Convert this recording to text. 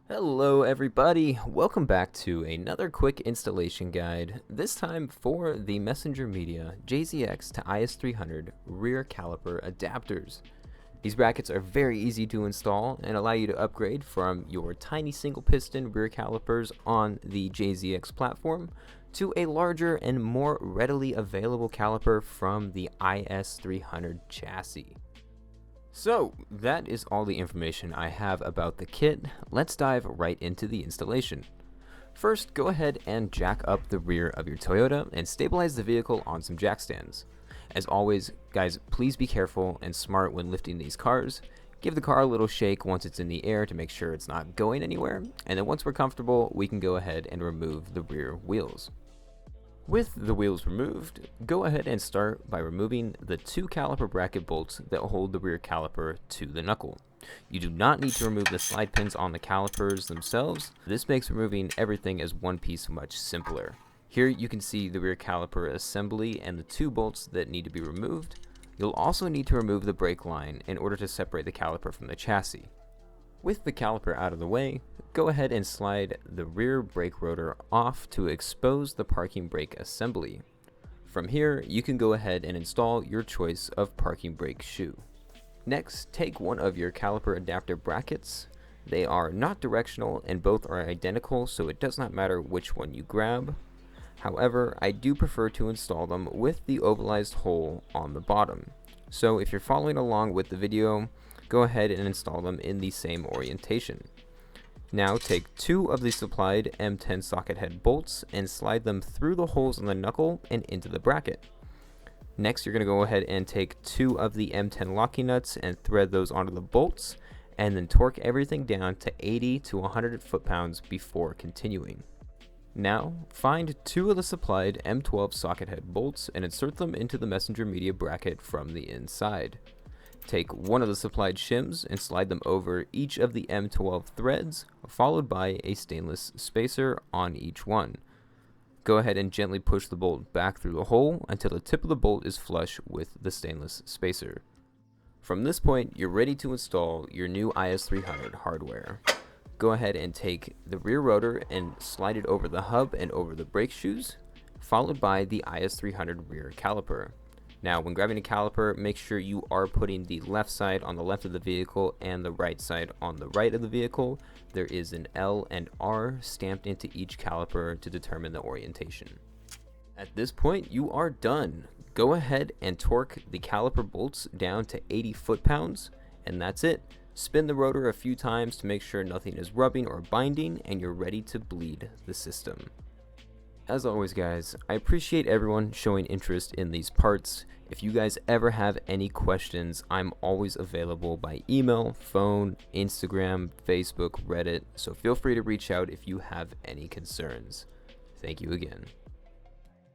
Hello everybody, welcome back to another quick installation guide, this time for the Messinger Media JZX to IS300 Rear Caliper Adapters. These brackets are very easy to install and allow you to upgrade from your tiny single piston rear calipers on the JZX platform to a larger and more readily available caliper from the IS300 chassis. So, that is all the information I have about the kit. Let's dive right into the installation. First, go ahead and jack up the rear of your Toyota and stabilize the vehicle on some jack stands. As always, guys, please be careful and smart when lifting these cars. Give the car a little shake once it's in the air to make sure it's not going anywhere, and then once we're comfortable, we can go ahead and remove the rear wheels. With the wheels removed, go ahead and start by removing the two caliper bracket bolts that hold the rear caliper to the knuckle. You do not need to remove the slide pins on the calipers themselves. This makes removing everything as one piece much simpler. Here you can see the rear caliper assembly and the two bolts that need to be removed. You'll also need to remove the brake line in order to separate the caliper from the chassis. With the caliper out of the way, go ahead and slide the rear brake rotor off to expose the parking brake assembly. From here, you can go ahead and install your choice of parking brake shoe. Next, take one of your caliper adapter brackets. They are not directional and both are identical, so it does not matter which one you grab. However, I do prefer to install them with the ovalized hole on the bottom. So if you're following along with the video, go ahead and install them in the same orientation. Now take two of the supplied M10 socket head bolts and slide them through the holes in the knuckle and into the bracket. Next, you're going to go ahead and take two of the M10 locking nuts and thread those onto the bolts, and then torque everything down to 80 to 100 foot-pounds before continuing. Now, find two of the supplied M12 socket head bolts and insert them into the Messinger Media bracket from the inside. Take one of the supplied shims and slide them over each of the M12 threads, followed by a stainless spacer on each one. Go ahead and gently push the bolt back through the hole until the tip of the bolt is flush with the stainless spacer. From this point, you're ready to install your new IS300 hardware. Go ahead and take the rear rotor and slide it over the hub and over the brake shoes, followed by the IS300 rear caliper. Now, when grabbing a caliper, make sure you are putting the left side on the left of the vehicle and the right side on the right of the vehicle. There is an L and R stamped into each caliper to determine the orientation. At this point, you are done. Go ahead and torque the caliper bolts down to 80 foot-pounds, and that's it. Spin the rotor a few times to make sure nothing is rubbing or binding, and you're ready to bleed the system. As always, guys, I appreciate everyone showing interest in these parts. If you guys ever have any questions, I'm always available by email, phone, Instagram, Facebook, Reddit, so feel free to reach out if you have any concerns. Thank you again.